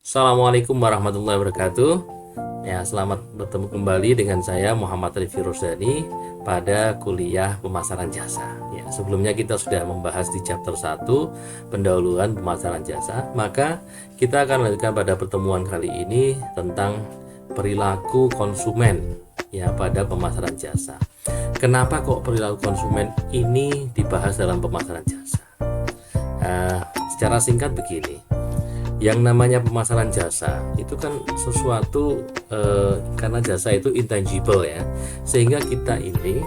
Assalamualaikum warahmatullahi wabarakatuh. Ya, selamat bertemu kembali dengan saya Muhammad Rify Rosdani pada kuliah pemasaran jasa. Ya, sebelumnya kita sudah membahas di chapter 1 pendahuluan pemasaran jasa. Maka kita akan lanjutkan pada pertemuan kali ini tentang perilaku konsumen ya pada pemasaran jasa. Kenapa kok perilaku konsumen ini dibahas dalam pemasaran jasa? Secara singkat begini, yang namanya pemasaran jasa itu kan sesuatu karena jasa itu intangible ya, sehingga kita ini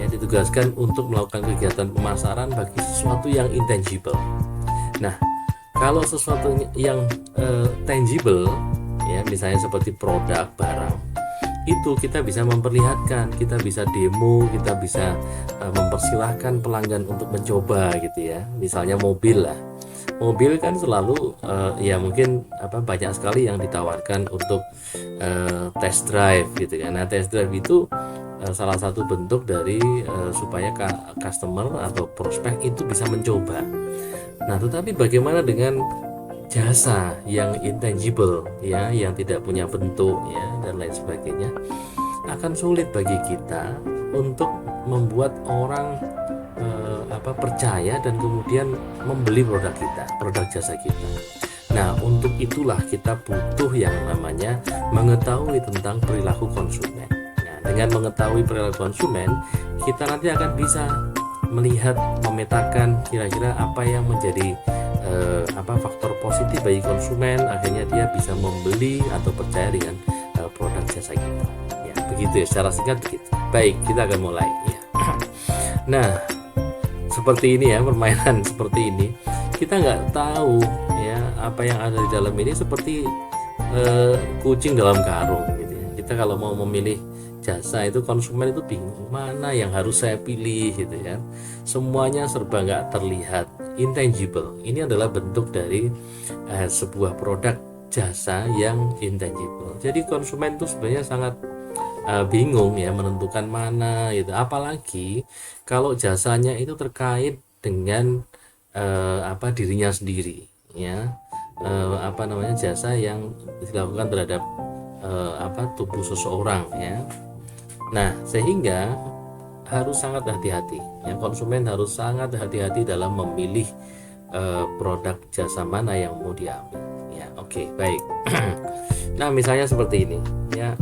ya ditugaskan untuk melakukan kegiatan pemasaran bagi sesuatu yang intangible. Nah, kalau sesuatu yang tangible ya, misalnya seperti produk, barang, itu kita bisa memperlihatkan, kita bisa demo, kita bisa mempersilahkan pelanggan untuk mencoba gitu ya. Misalnya mobil lah, mobil kan selalu ya mungkin banyak sekali yang ditawarkan untuk test drive gitu kan. Nah, test drive itu salah satu bentuk dari supaya customer atau prospek itu bisa mencoba. Nah, tetapi bagaimana dengan jasa yang intangible ya, yang tidak punya bentuk ya dan lain sebagainya? Akan sulit bagi kita untuk membuat orang percaya dan kemudian membeli produk kita, produk jasa kita. Nah, untuk itulah kita butuh yang namanya mengetahui tentang perilaku konsumen. Nah, dengan mengetahui perilaku konsumen, kita nanti akan bisa melihat, memetakan kira-kira apa yang menjadi faktor positif bagi konsumen, akhirnya dia bisa membeli atau percaya dengan produk jasa kita. Ya, begitu ya, secara singkat begitu. Baik, kita akan mulai ya. Nah, seperti ini ya, permainan seperti ini kita nggak tahu ya apa yang ada di dalam ini, seperti kucing dalam karung gitu ya. Kita kalau mau memilih jasa itu, konsumen itu bingung mana yang harus saya pilih gitu ya, semuanya serba nggak terlihat, intangible. Ini adalah bentuk dari sebuah produk jasa yang intangible. Jadi konsumen itu sebenarnya sangat bingung ya menentukan mana gitu, apalagi kalau jasanya itu terkait dengan dirinya sendiri ya, jasa yang dilakukan terhadap tubuh seseorang ya. Nah, sehingga harus sangat hati-hati ya, konsumen harus sangat hati-hati dalam memilih produk jasa mana yang mau diambil ya. Oke, baik. Nah, misalnya seperti ini ya,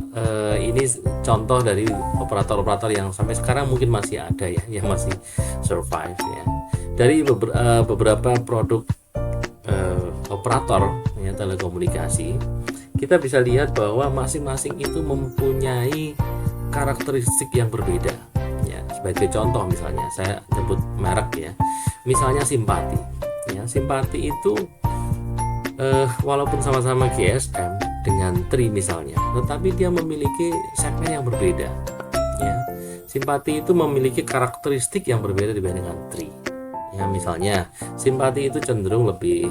ini contoh dari operator-operator yang sampai sekarang mungkin masih ada ya, yang masih survive ya. Dari beberapa produk operator ya telekomunikasi, kita bisa lihat bahwa masing-masing itu mempunyai karakteristik yang berbeda ya. Sebagai contoh, misalnya saya sebut merek ya, misalnya Simpati ya. Simpati itu walaupun sama-sama GSM dengan Tri misalnya, tetapi dia memiliki segmen yang berbeda ya. Simpati itu memiliki karakteristik yang berbeda dibandingkan Tri ya. Misalnya Simpati itu cenderung lebih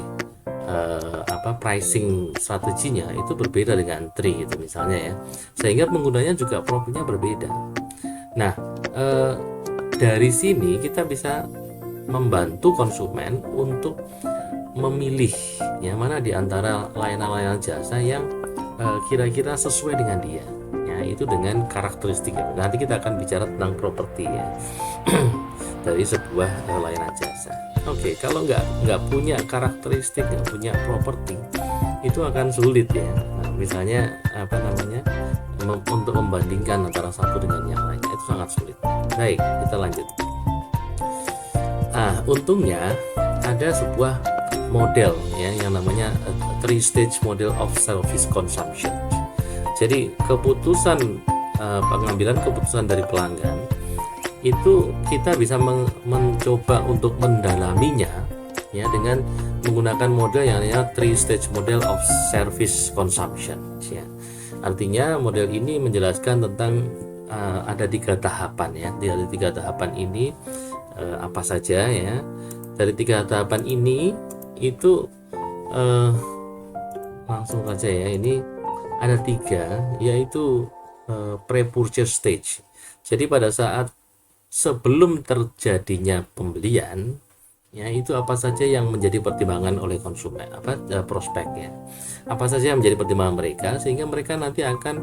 pricing strateginya itu berbeda dengan Tri gitu misalnya ya, sehingga penggunanya juga profilnya berbeda. Nah, dari sini kita bisa membantu konsumen untuk memilih ya mana di antara layanan-layanan jasa yang kira-kira sesuai dengan dia ya, itu dengan karakteristiknya. Nanti kita akan bicara tentang properti ya dari sebuah layanan jasa. Oke, kalau nggak punya karakteristik, nggak punya properti, itu akan sulit ya. Nah, misalnya untuk membandingkan antara satu dengan yang lain itu sangat sulit. Baik, kita lanjut. Untungnya ada sebuah model ya yang namanya three stage model of service consumption. Jadi pengambilan keputusan dari pelanggan itu kita bisa mencoba untuk mendalaminya ya dengan menggunakan model yang namanya three stage model of service consumption ya. Artinya model ini menjelaskan tentang ada 3 tahapan ya. Dari 3 tahapan ini apa saja ya. Dari 3 tahapan ini itu langsung saja ya, ini ada 3, yaitu pre-purchase stage. Jadi pada saat sebelum terjadinya pembelian Ya, itu apa saja yang menjadi pertimbangan oleh konsumen, prospek ya. Apa saja yang menjadi pertimbangan mereka sehingga mereka nanti akan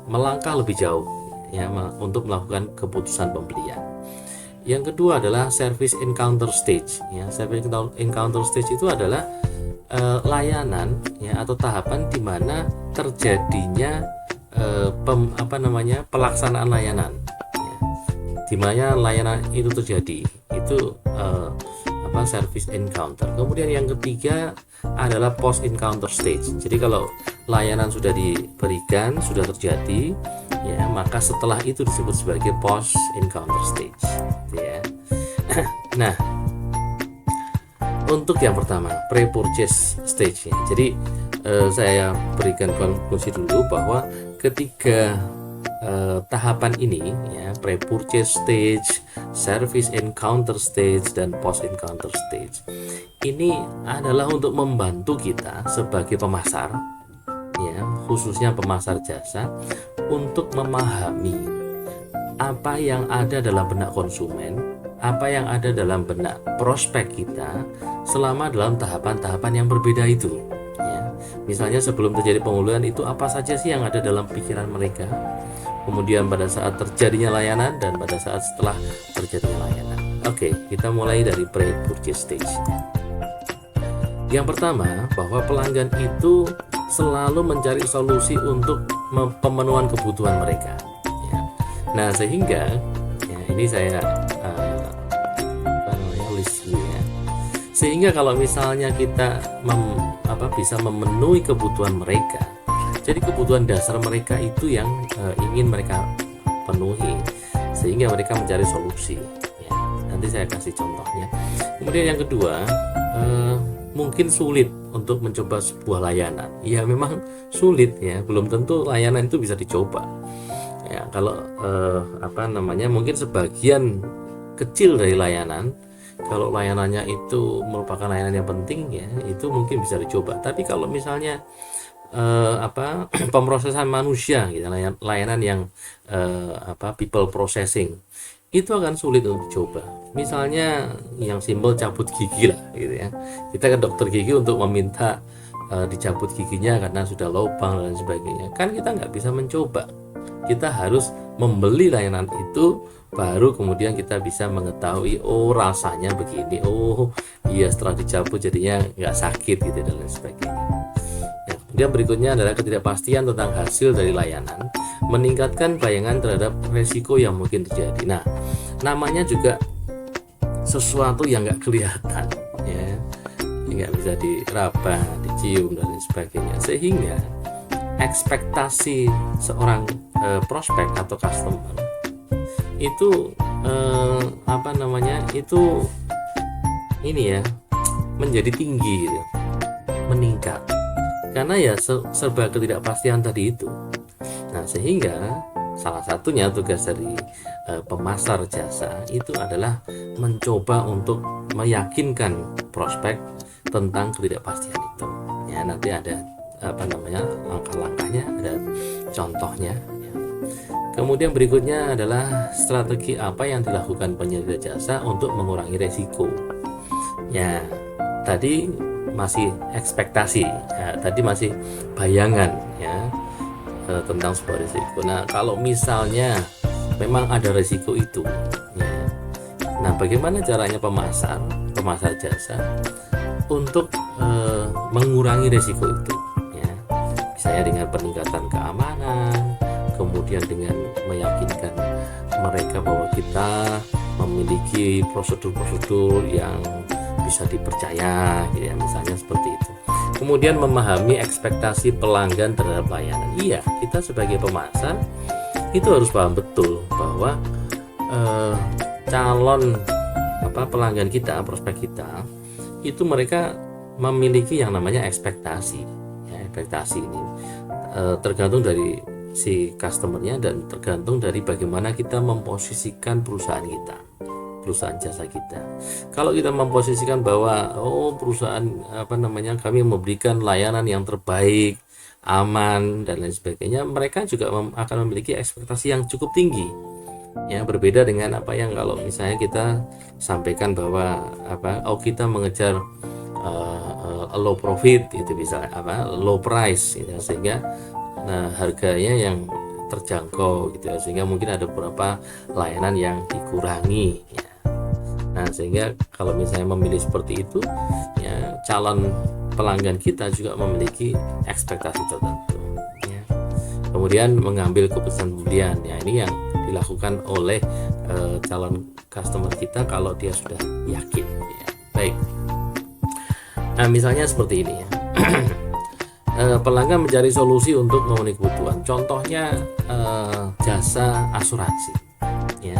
melangkah lebih jauh ya untuk melakukan keputusan pembelian. Yang kedua adalah service encounter stage ya. Service encounter stage itu adalah layanan ya atau tahapan di mana terjadinya pelaksanaan layanan ya. Di mana layanan itu terjadi itu service encounter. Kemudian yang ketiga adalah post encounter stage. Jadi kalau layanan sudah diberikan, sudah terjadi ya, maka setelah itu disebut sebagai post encounter stage ya. Nah, untuk yang pertama pre-purchase stage ya. Jadi saya berikan konklusi dulu bahwa ketiga tahapan ini ya, pre-purchase stage, service encounter stage, dan post encounter stage ini adalah untuk membantu kita sebagai pemasar ya, khususnya pemasar jasa untuk memahami apa yang ada dalam benak konsumen, apa yang ada dalam benak prospek kita selama dalam tahapan-tahapan yang berbeda itu ya. Misalnya sebelum terjadi pembelian itu apa saja sih yang ada dalam pikiran mereka, kemudian pada saat terjadinya layanan, dan pada saat setelah terjadinya layanan. Oke, kita mulai dari pre-purchase stage. Yang pertama, bahwa pelanggan itu selalu mencari solusi untuk pemenuhan kebutuhan mereka ya. Nah, sehingga ya, ini saya list dulu ya. Sehingga kalau misalnya kita bisa memenuhi kebutuhan mereka, jadi kebutuhan dasar mereka itu yang ingin mereka penuhi, sehingga mereka mencari solusi ya. Nanti saya kasih contohnya. Kemudian yang kedua, mungkin sulit untuk mencoba sebuah layanan. Ya memang sulit ya, belum tentu layanan itu bisa dicoba ya. Kalau mungkin sebagian kecil dari layanan, kalau layanannya itu merupakan layanan yang penting ya, itu mungkin bisa dicoba. Tapi kalau misalnya pemrosesan manusia gitu, layanan yang people processing, itu akan sulit untuk dicoba. Misalnya yang simpel cabut gigi lah gitu ya, kita ke dokter gigi untuk meminta dicabut giginya karena sudah lubang dan sebagainya, kan kita nggak bisa mencoba. Kita harus membeli layanan itu, baru kemudian kita bisa mengetahui, oh rasanya begini, oh iya setelah dicabut jadinya nggak sakit gitu dan lain sebagainya. Kemudian berikutnya adalah ketidakpastian tentang hasil dari layanan, meningkatkan bayangan terhadap resiko yang mungkin terjadi. Nah, namanya juga sesuatu yang nggak kelihatan, ya, nggak bisa diraba, dicium dan lain sebagainya. Sehingga ekspektasi seorang prospek atau customer itu itu ini ya menjadi tinggi, gitu, meningkat. Karena ya serba ketidakpastian tadi itu. Nah, sehingga salah satunya tugas dari pemasar jasa itu adalah mencoba untuk meyakinkan prospek tentang ketidakpastian itu. Ya, nanti ada langkah-langkahnya, ada contohnya. Ya. Kemudian berikutnya adalah strategi apa yang dilakukan penyedia jasa untuk mengurangi resiko. Ya, tadi masih ekspektasi ya, tadi masih bayangan ya tentang sebuah risiko. Nah, kalau misalnya memang ada risiko itu ya, nah bagaimana caranya pemasar jasa untuk mengurangi risiko itu ya, misalnya dengan peningkatan keamanan, kemudian dengan meyakinkan mereka bahwa kita memiliki prosedur-prosedur yang bisa dipercaya gitu ya, misalnya seperti itu. Kemudian memahami ekspektasi pelanggan terhadap layanan. Iya, kita sebagai pemasar itu harus paham betul bahwa calon pelanggan kita, prospek kita itu mereka memiliki yang namanya ekspektasi ya, ekspektasi ini tergantung dari si customernya dan tergantung dari bagaimana kita memposisikan perusahaan kita, perusahaan jasa kita. Kalau kita memposisikan bahwa perusahaan kami memberikan layanan yang terbaik, aman dan lain sebagainya, mereka juga akan memiliki ekspektasi yang cukup tinggi Ya, berbeda dengan apa yang kalau misalnya kita sampaikan bahwa kita mengejar low profit itu bisa low price gitu, sehingga harganya yang terjangkau gitu ya, sehingga mungkin ada beberapa layanan yang dikurangi ya. Nah, sehingga kalau misalnya memilih seperti itu ya, calon pelanggan kita juga memiliki ekspektasi tertentu ya. Kemudian mengambil keputusan pembelian ya, ini yang dilakukan oleh calon customer kita kalau dia sudah yakin ya. Baik. Nah, misalnya seperti ini ya. Pelanggan mencari solusi untuk memenuhi kebutuhan. Contohnya jasa asuransi ya.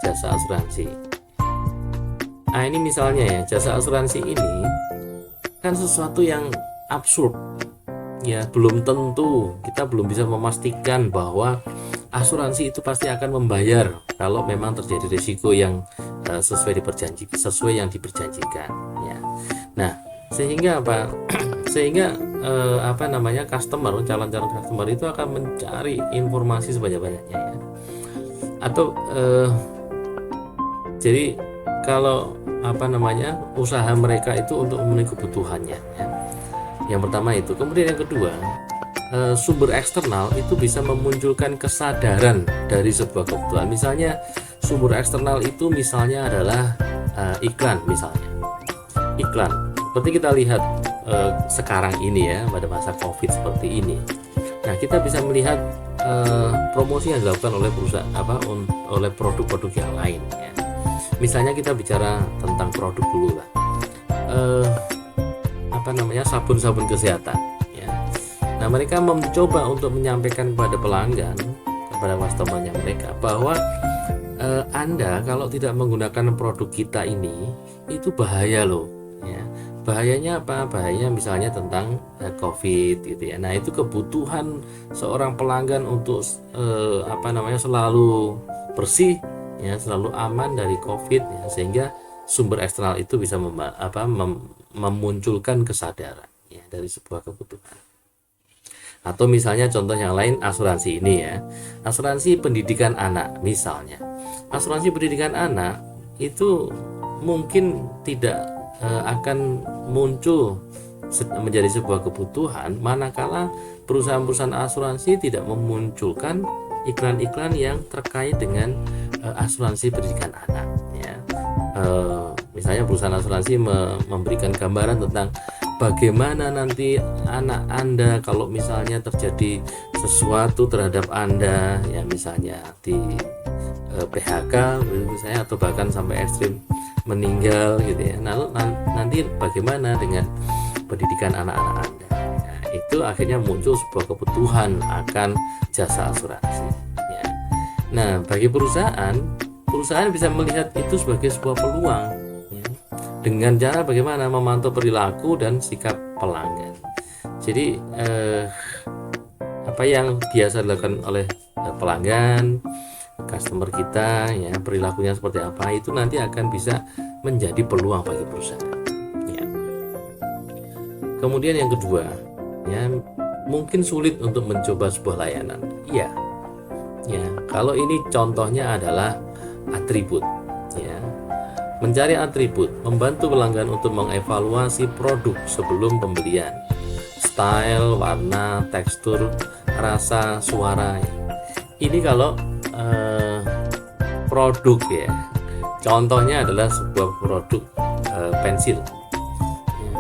Jasa asuransi. Nah, ini misalnya ya, jasa asuransi ini kan sesuatu yang absurd ya, belum tentu, kita belum bisa memastikan bahwa asuransi itu pasti akan membayar kalau memang terjadi risiko yang sesuai yang diperjanjikan ya. Nah, sehingga sehingga calon-calon customer itu akan mencari informasi sebanyak-banyaknya ya. Atau jadi kalau usaha mereka itu untuk memenuhi kebutuhannya ya. Yang pertama itu. Kemudian yang kedua, sumber eksternal itu bisa memunculkan kesadaran dari sebuah kebutuhan. Misalnya sumber eksternal itu misalnya adalah iklan misalnya. Iklan. Seperti kita lihat sekarang ini ya, pada masa Covid seperti ini. Nah, kita bisa melihat promosi yang dilakukan oleh perusahaan oleh produk-produk yang lain ya. Misalnya kita bicara tentang produk dulu lah. Sabun-sabun kesehatan ya. Nah, mereka mencoba untuk menyampaikan kepada pelanggan, kepada customer-nya mereka bahwa Anda kalau tidak menggunakan produk kita ini itu bahaya loh ya. Bahayanya apa? Bahaya misalnya tentang COVID gitu ya. Nah, itu kebutuhan seorang pelanggan untuk selalu bersih ya, selalu aman dari COVID ya, sehingga sumber eksternal itu bisa memunculkan kesadaran ya dari sebuah kebutuhan. Atau misalnya contoh yang lain, asuransi ini ya, asuransi pendidikan anak misalnya. Asuransi pendidikan anak itu mungkin tidak akan muncul menjadi sebuah kebutuhan manakala perusahaan-perusahaan asuransi tidak memunculkan iklan-iklan yang terkait dengan asuransi pendidikan anak ya. Misalnya perusahaan asuransi memberikan gambaran tentang bagaimana nanti anak Anda kalau misalnya terjadi sesuatu terhadap Anda ya, misalnya di PHK misalnya, atau bahkan sampai ekstrim meninggal gitu ya. Nanti bagaimana dengan pendidikan anak-anak Anda. Nah, itu akhirnya muncul sebuah kebutuhan akan jasa asuransi ya. Nah, bagi perusahaan bisa melihat itu sebagai sebuah peluang ya, dengan cara bagaimana memantau perilaku dan sikap pelanggan. Jadi apa yang biasa dilakukan oleh pelanggan, customer kita ya, perilakunya seperti apa, itu nanti akan bisa menjadi peluang bagi perusahaan ya. Kemudian yang kedua ya, mungkin sulit untuk mencoba sebuah layanan ya. Kalau ini contohnya adalah atribut ya. Mencari atribut membantu pelanggan untuk mengevaluasi produk sebelum pembelian. Style, warna, tekstur, rasa, suara. Ini kalau produk ya. Contohnya adalah sebuah produk pensil.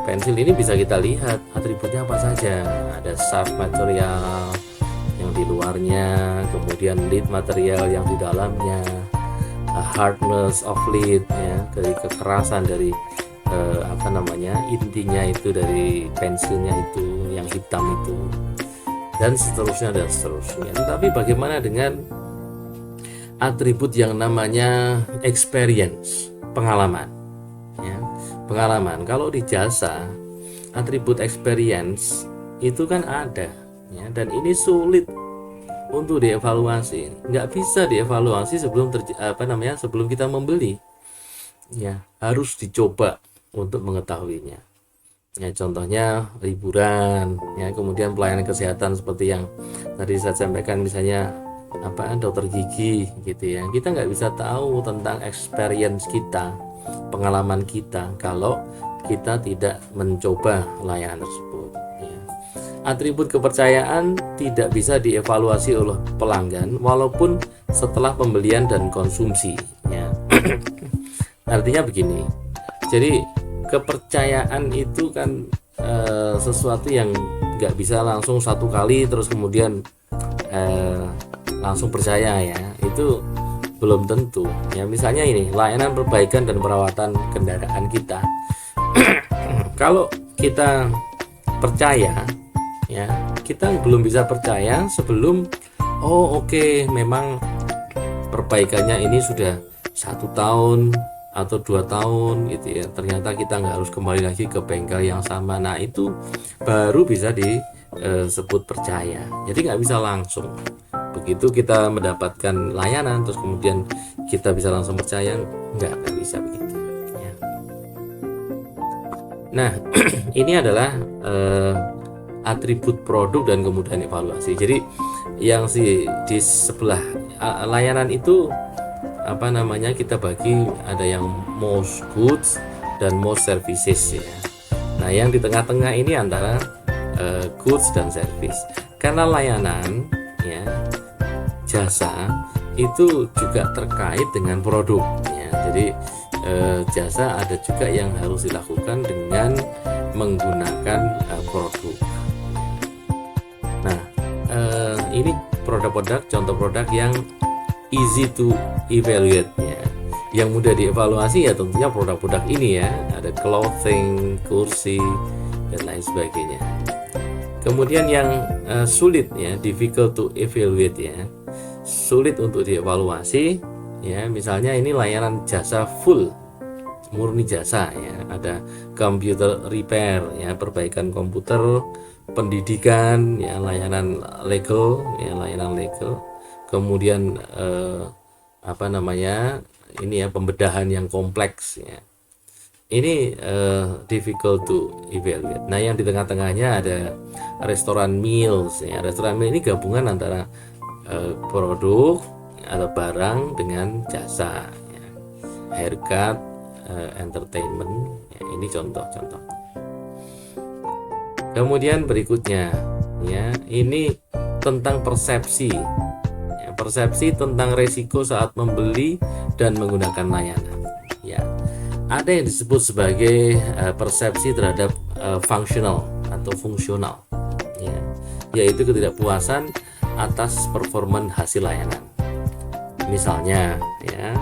Pensil ini bisa kita lihat atributnya apa saja. Ada sharp material yang di luarnya, kemudian lead material yang di dalamnya, hardness of lead ya, dari kekerasan dari intinya itu dari pensilnya itu yang hitam itu, dan seterusnya. Tetapi bagaimana dengan atribut yang namanya experience, pengalaman ya. Kalau di jasa, atribut experience itu kan ada ya, dan ini sulit untuk dievaluasi. Nggak bisa dievaluasi sebelum sebelum kita membeli ya, harus dicoba untuk mengetahuinya ya. Contohnya liburan ya, kemudian pelayanan kesehatan seperti yang tadi saya sampaikan, misalnya dokter gigi gitu ya. Kita nggak bisa tahu tentang experience kita, pengalaman kita kalau kita tidak mencoba layanan tersebut ya. Atribut kepercayaan tidak bisa dievaluasi oleh pelanggan walaupun setelah pembelian dan konsumsi ya. Artinya begini, jadi kepercayaan itu kan sesuatu yang nggak bisa langsung satu kali terus kemudian langsung percaya ya, itu belum tentu ya. Misalnya ini layanan perbaikan dan perawatan kendaraan kita. Kalau kita percaya ya, kita belum bisa percaya sebelum oke, memang perbaikannya ini sudah 1 tahun atau 2 tahun gitu ya, ternyata kita nggak harus kembali lagi ke bengkel yang sama. Nah itu baru bisa disebut percaya. Jadi nggak bisa langsung begitu kita mendapatkan layanan terus kemudian kita bisa langsung percaya, nggak bisa begitu ya. Nah ini adalah atribut produk dan kemudian evaluasi. Jadi yang di sebelah layanan itu kita bagi, ada yang most goods dan most services ya. Nah yang di tengah-tengah ini antara goods dan service, karena layanan ya, jasa itu juga terkait dengan produk ya. Jadi jasa ada juga yang harus dilakukan dengan menggunakan produk. Nah ini produk-produk, contoh produk yang easy to evaluate ya, yang mudah dievaluasi ya tentunya produk-produk ini ya, ada clothing, kursi dan lain sebagainya. Kemudian yang sulit ya, difficult to evaluate ya, sulit untuk dievaluasi ya, misalnya ini layanan jasa full, murni jasa ya, ada computer repair ya, perbaikan komputer, pendidikan ya, layanan legal ya, kemudian ini ya, pembedahan yang kompleks ya, ini difficult to evaluate. Nah yang di tengah-tengahnya ada restoran meals ya. Restoran meal ini gabungan antara produk atau barang dengan jasa ya. Haircut, entertainment ya, ini contoh-contoh. Kemudian berikutnya ya, ini tentang persepsi ya, persepsi tentang resiko saat membeli dan menggunakan layanan ya. Ada yang disebut sebagai persepsi terhadap functional atau fungsional ya, yaitu ketidakpuasan atas performan hasil layanan. Misalnya ya,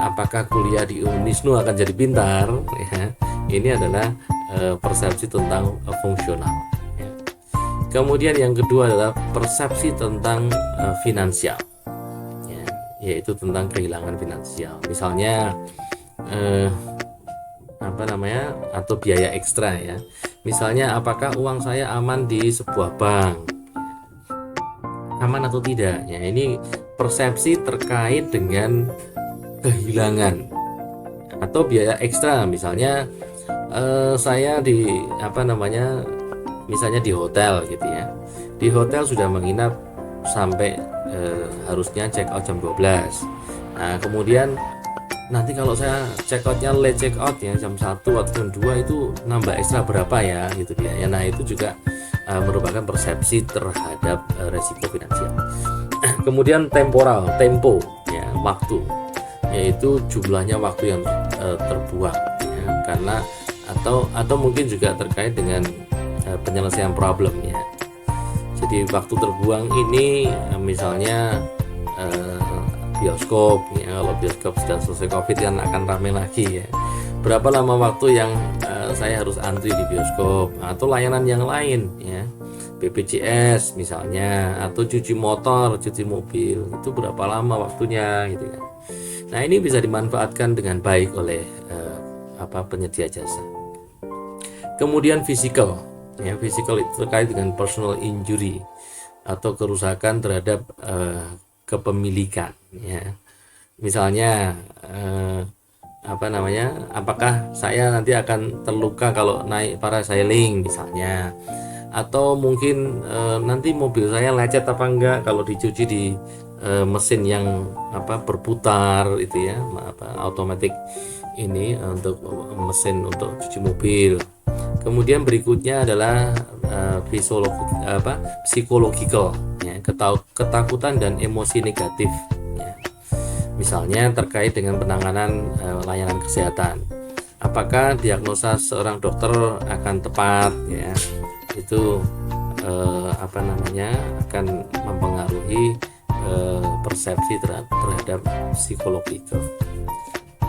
apakah kuliah di Unisnu akan jadi pintar ya, ini adalah persepsi tentang fungsional ya. Kemudian yang kedua adalah persepsi tentang finansial ya, yaitu tentang kehilangan finansial. Misalnya atau biaya ekstra ya, misalnya apakah uang saya aman di sebuah bank, aman atau tidak ya. Ini persepsi terkait dengan kehilangan atau biaya ekstra. Misalnya saya misalnya di hotel gitu ya, di hotel sudah menginap sampai harusnya check out jam 12. Nah kemudian nanti kalau saya check outnya late check out ya, jam 1 atau jam 2, itu nambah ekstra berapa ya gitu ya. Nah itu juga merupakan persepsi terhadap resiko finansial. Kemudian tempo ya, waktu, yaitu jumlahnya waktu yang terbuang ya, karena atau mungkin juga terkait dengan penyelesaian problem ya. Jadi waktu terbuang ini misalnya bioskop ya, kalau bioskop sudah selesai COVID kan akan ramai lagi ya. Berapa lama waktu yang saya harus antri di bioskop, atau layanan yang lain ya, BPJS misalnya, atau cuci motor, cuci mobil, itu berapa lama waktunya gitu kan. Nah ini bisa dimanfaatkan dengan baik oleh penyedia jasa. Kemudian physical ya, physical itu terkait dengan personal injury atau kerusakan terhadap kepemilikan ya. Misalnya apakah saya nanti akan terluka kalau naik parasailing misalnya, atau mungkin nanti mobil saya lecet apa enggak kalau dicuci di mesin yang berputar itu ya, automatic ini untuk mesin untuk cuci mobil. Kemudian berikutnya adalah psychological ya, ketakutan dan emosi negatif ya. Misalnya terkait dengan penanganan layanan kesehatan, apakah diagnosa seorang dokter akan tepat ya, itu akan mempengaruhi persepsi terhadap psikologi itu.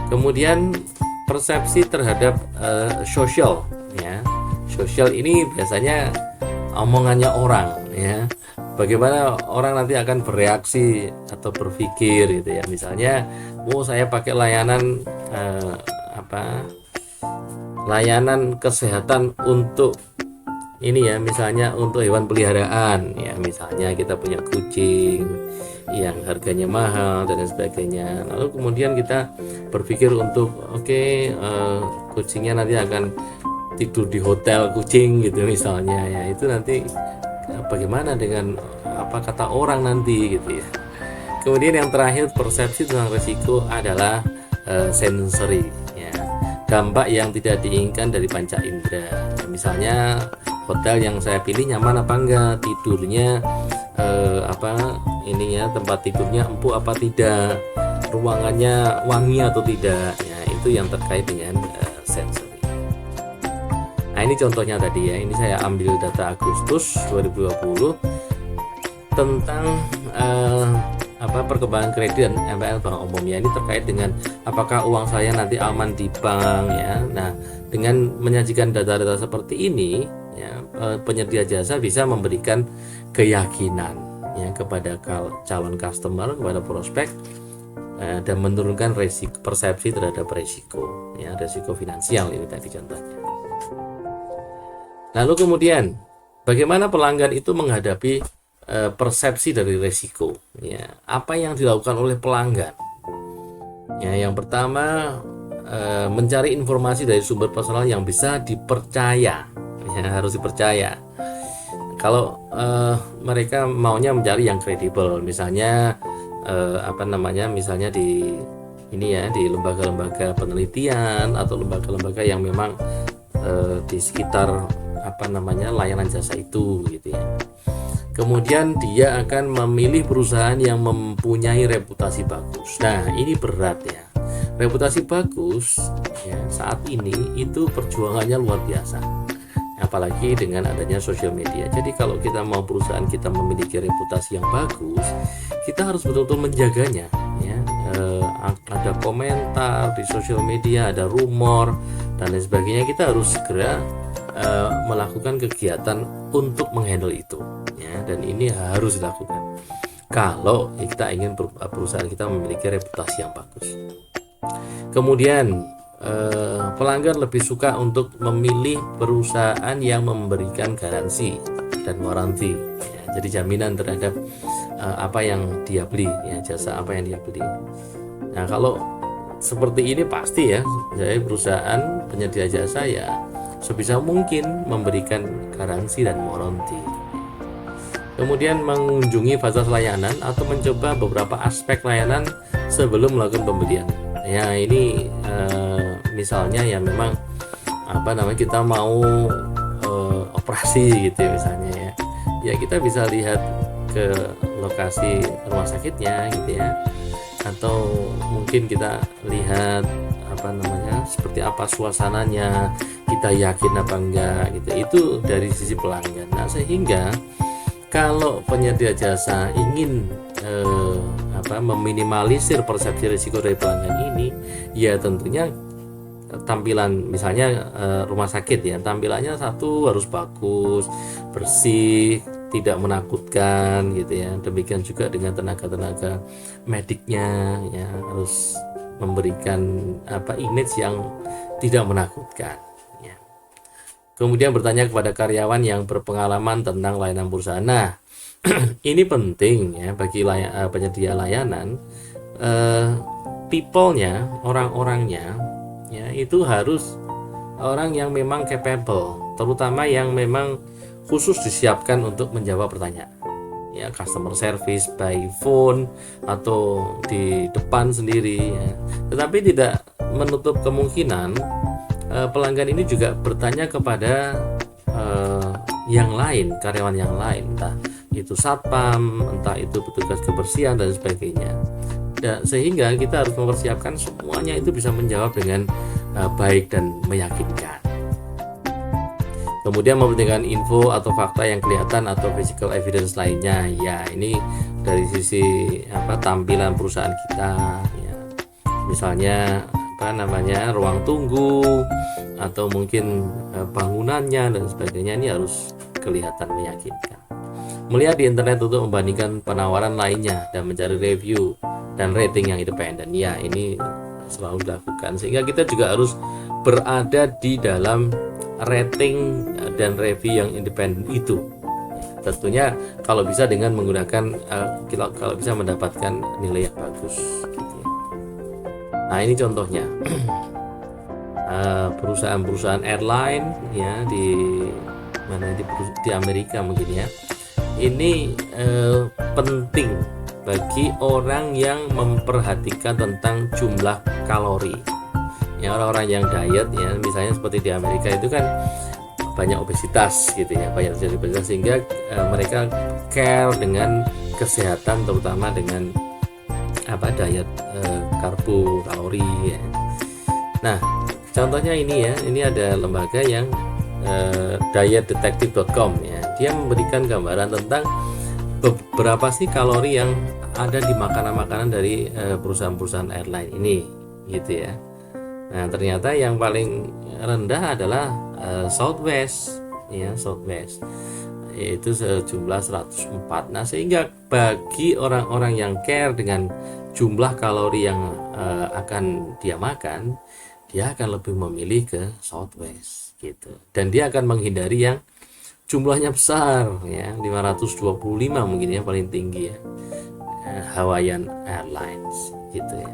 Kemudian persepsi terhadap sosial ya. Sosial ini biasanya omongannya orang ya. Bagaimana orang nanti akan bereaksi atau berpikir gitu ya. Misalnya, saya pakai layanan layanan kesehatan untuk ini ya, misalnya untuk hewan peliharaan ya, misalnya kita punya kucing yang harganya mahal dan sebagainya. Lalu kemudian kita berpikir untuk kucingnya nanti akan tidur di hotel kucing gitu misalnya ya, itu nanti bagaimana dengan kata orang nanti gitu ya. Kemudian yang terakhir, persepsi tentang risiko adalah sensory ya, dampak yang tidak diinginkan dari panca indera ya, misalnya hotel yang saya pilih nyaman apa enggak, tidurnya tempat tidurnya empuk apa tidak, ruangannya wangi atau tidak ya, itu yang terkait dengan sensory. Nah, ini contohnya tadi ya, ini saya ambil data Agustus 2020 tentang perkembangan kredit dan NPL bank umum ya. Ini terkait dengan apakah uang saya nanti aman di bank ya. Nah, dengan menyajikan data-data seperti ini ya, penyedia jasa bisa memberikan keyakinan ya kepada calon customer, kepada prospek, dan menurunkan persepsi terhadap resiko ya, resiko finansial ini tadi contohnya. Lalu kemudian bagaimana pelanggan itu menghadapi persepsi dari resiko ya, apa yang dilakukan oleh pelanggan ya. Yang pertama, mencari informasi dari sumber personal yang bisa dipercaya ya, harus dipercaya. Kalau mereka maunya mencari yang kredibel, misalnya misalnya di lembaga-lembaga penelitian atau lembaga-lembaga yang memang di sekitar layanan jasa itu gitu ya. Kemudian dia akan memilih perusahaan yang mempunyai reputasi bagus. Nah, ini berat ya. Reputasi bagus ya, saat ini itu perjuangannya luar biasa. Apalagi dengan adanya sosial media. Jadi kalau kita mau perusahaan kita memiliki reputasi yang bagus, kita harus betul-betul menjaganya ya. Ada komentar di sosial media, ada rumor dan lain sebagainya, kita harus segera melakukan kegiatan untuk menghandle itu ya, dan ini harus dilakukan kalau kita ingin perusahaan kita memiliki reputasi yang bagus. Kemudian pelanggan lebih suka untuk memilih perusahaan yang memberikan garansi dan waranti ya, jadi jaminan terhadap apa yang dia beli ya, jasa apa yang dia beli. Nah, kalau seperti ini pasti ya, saya perusahaan penyedia jasa ya sebisa mungkin memberikan garansi dan waranti. Kemudian mengunjungi fasilitas layanan atau mencoba beberapa aspek layanan sebelum melakukan pembelian. Ya, ini misalnya ya memang kita mau operasi gitu ya, misalnya ya. Ya, kita bisa lihat ke lokasi rumah sakitnya gitu ya. Atau mungkin kita lihat seperti apa suasananya, kita yakin apa enggak gitu. Itu dari sisi pelanggan. Nah, sehingga kalau penyedia jasa ingin meminimalisir persepsi risiko dari pelanggan ini, ya tentunya tampilan misalnya rumah sakit ya, tampilannya satu harus bagus, bersih, tidak menakutkan gitu ya. Demikian juga dengan tenaga-tenaga mediknya ya, harus memberikan image yang tidak menakutkan ya. Kemudian bertanya kepada karyawan yang berpengalaman tentang layanan perusahaan. Nah, ini penting ya bagi penyedia layanan, people-nya, orang-orangnya ya, itu harus orang yang memang capable, terutama yang memang khusus disiapkan untuk menjawab pertanyaan. Ya, customer service by phone atau di depan sendiri ya. Tetapi tidak menutup kemungkinan pelanggan ini juga bertanya kepada yang lain, karyawan yang lain, entah itu satpam, entah itu petugas kebersihan dan sebagainya. Sehingga kita harus mempersiapkan semuanya itu bisa menjawab dengan baik dan meyakinkan. Kemudian memberikan info atau fakta yang kelihatan atau physical evidence lainnya. Ya, ini dari sisi tampilan perusahaan kita ya. Misalnya ruang tunggu atau mungkin bangunannya dan sebagainya, ini harus kelihatan meyakinkan. Melihat di internet untuk membandingkan penawaran lainnya dan mencari review dan rating yang independen. Ya, ini selalu dilakukan sehingga kita juga harus berada di dalam rating dan review yang independen itu. Tentunya kalau bisa dengan menggunakan kalau bisa mendapatkan nilai yang bagus gitu ya. Nah, ini contohnya perusahaan-perusahaan airline ya di Amerika mungkin ya. Ini penting bagi orang yang memperhatikan tentang jumlah kalori. Ya, orang-orang yang diet ya, misalnya seperti di Amerika itu kan banyak obesitas gitu ya, banyak terjadi obesitas sehingga mereka care dengan kesehatan, terutama dengan diet karbo, kalori ya. Nah, contohnya ini ya, ini ada lembaga yang dietdetective.com ya, dia memberikan gambaran tentang beberapa sih kalori yang ada di makanan-makanan dari perusahaan-perusahahan airline ini gitu ya. Nah, ternyata yang paling rendah adalah Southwest ya, Southwest yaitu sejumlah 104. Nah, sehingga bagi orang-orang yang care dengan jumlah kalori yang akan dia makan, dia akan lebih memilih ke Southwest gitu. Dan dia akan menghindari yang jumlahnya besar ya, 525 mungkin ya paling tinggi ya, Hawaiian Airlines gitu ya.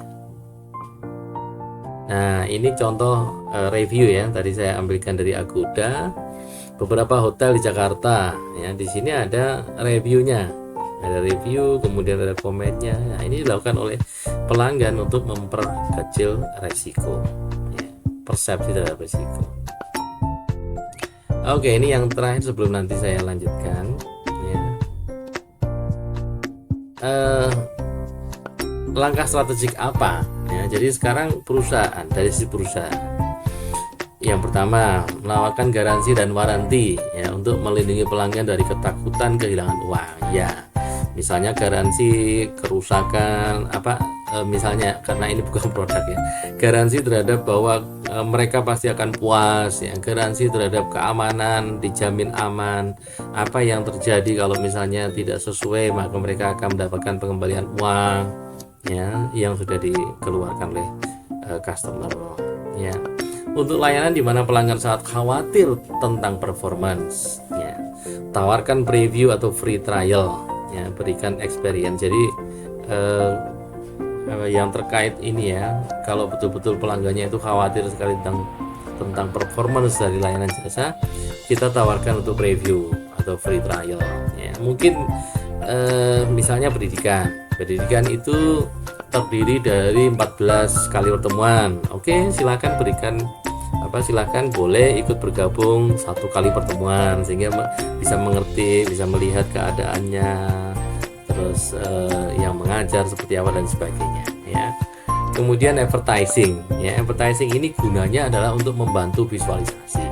Nah, ini contoh review ya, tadi saya ambilkan dari Agoda. Beberapa hotel di Jakarta ya, di sini ada reviewnya, ada review, kemudian ada komennya. Nah, ini dilakukan oleh pelanggan untuk memperkecil resiko ya, persepsi terhadap resiko. Oke, ini yang terakhir sebelum nanti saya lanjutkan ya. Langkah strategik apa ya? Jadi sekarang perusahaan, dari sisi perusahaan, yang pertama menawarkan garansi dan waranti ya, untuk melindungi pelanggan dari ketakutan kehilangan uang ya. Misalnya garansi kerusakan misalnya, karena ini bukan produk ya, garansi terhadap bahwa mereka pasti akan puas ya, garansi terhadap keamanan, dijamin aman. Apa yang terjadi kalau misalnya tidak sesuai, maka mereka akan mendapatkan pengembalian uang ya, yang sudah dikeluarkan oleh customer ya. Untuk layanan di mana pelanggan sangat khawatir tentang performance ya, tawarkan preview atau free trial ya, berikan experience. Jadi yang terkait ini ya, kalau betul-betul pelanggannya itu khawatir sekali tentang performance dari layanan jasa, kita tawarkan untuk preview atau free trial ya. Mungkin misalnya pendidikan itu terdiri dari 14 kali pertemuan. Oke, silakan silakan boleh ikut bergabung 1 kali pertemuan sehingga bisa mengerti, bisa melihat keadaannya, terus yang mengajar seperti apa dan sebagainya ya. Kemudian advertising ya, advertising ini gunanya adalah untuk membantu visualisasi.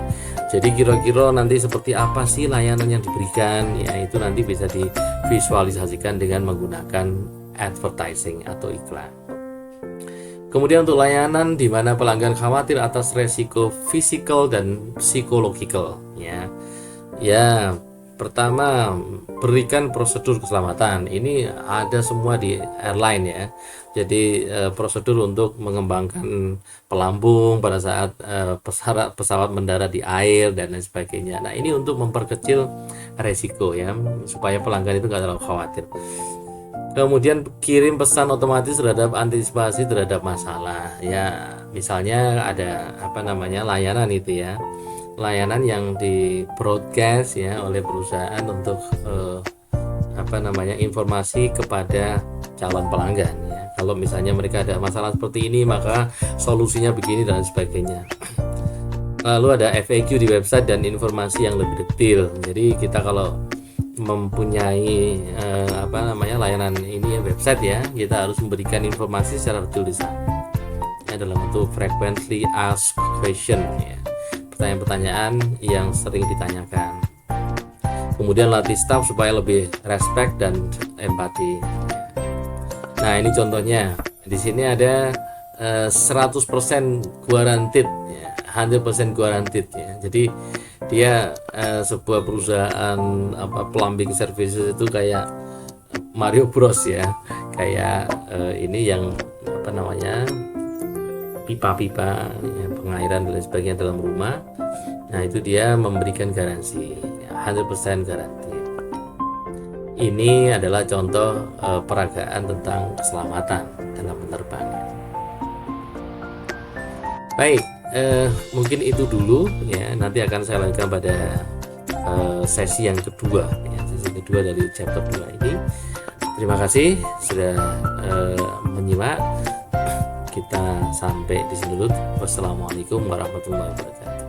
Jadi kira-kira nanti seperti apa sih layanan yang diberikan ya, itu nanti bisa divisualisasikan dengan menggunakan advertising atau iklan. Kemudian untuk layanan di mana pelanggan khawatir atas resiko fisikal dan psikologikal ya. Ya, pertama berikan prosedur keselamatan. Ini ada semua di airline ya. Jadi prosedur untuk mengembangkan pelampung pada saat pesawat mendarat di air dan lain sebagainya. Nah, ini untuk memperkecil resiko ya, supaya pelanggan itu nggak terlalu khawatir. Kemudian kirim pesan otomatis terhadap antisipasi terhadap masalah ya. Misalnya ada layanan itu ya, layanan yang di broadcast ya oleh perusahaan untuk informasi kepada calon pelanggan ya. Kalau misalnya mereka ada masalah seperti ini, maka solusinya begini dan sebagainya. Lalu ada FAQ di website dan informasi yang lebih detail. Jadi kita kalau mempunyai layanan ini website ya, kita harus memberikan informasi secara detail di sana. Dalam bentuk frequently asked question ya, pertanyaan-pertanyaan yang sering ditanyakan. Kemudian latih staff supaya lebih respect dan empati. Nah, ini contohnya. Di sini ada 100% guaranteed ya, 100% guaranteed ya. Jadi dia sebuah perusahaan plumbing services itu kayak Mario Bros ya. Kayak ini yang pipa-pipa ya, pengairan dan sebagainya dalam rumah. Nah, itu dia memberikan garansi 100% garansi. Ini adalah contoh peragaan tentang keselamatan dalam penerbangan. Baik, mungkin itu dulu ya. Nanti akan saya lanjutkan pada sesi yang kedua ya, sesi kedua dari chapter 2 ini. Terima kasih sudah menyimak. Kita sampai di sini dulu. Wassalamualaikum warahmatullahi wabarakatuh.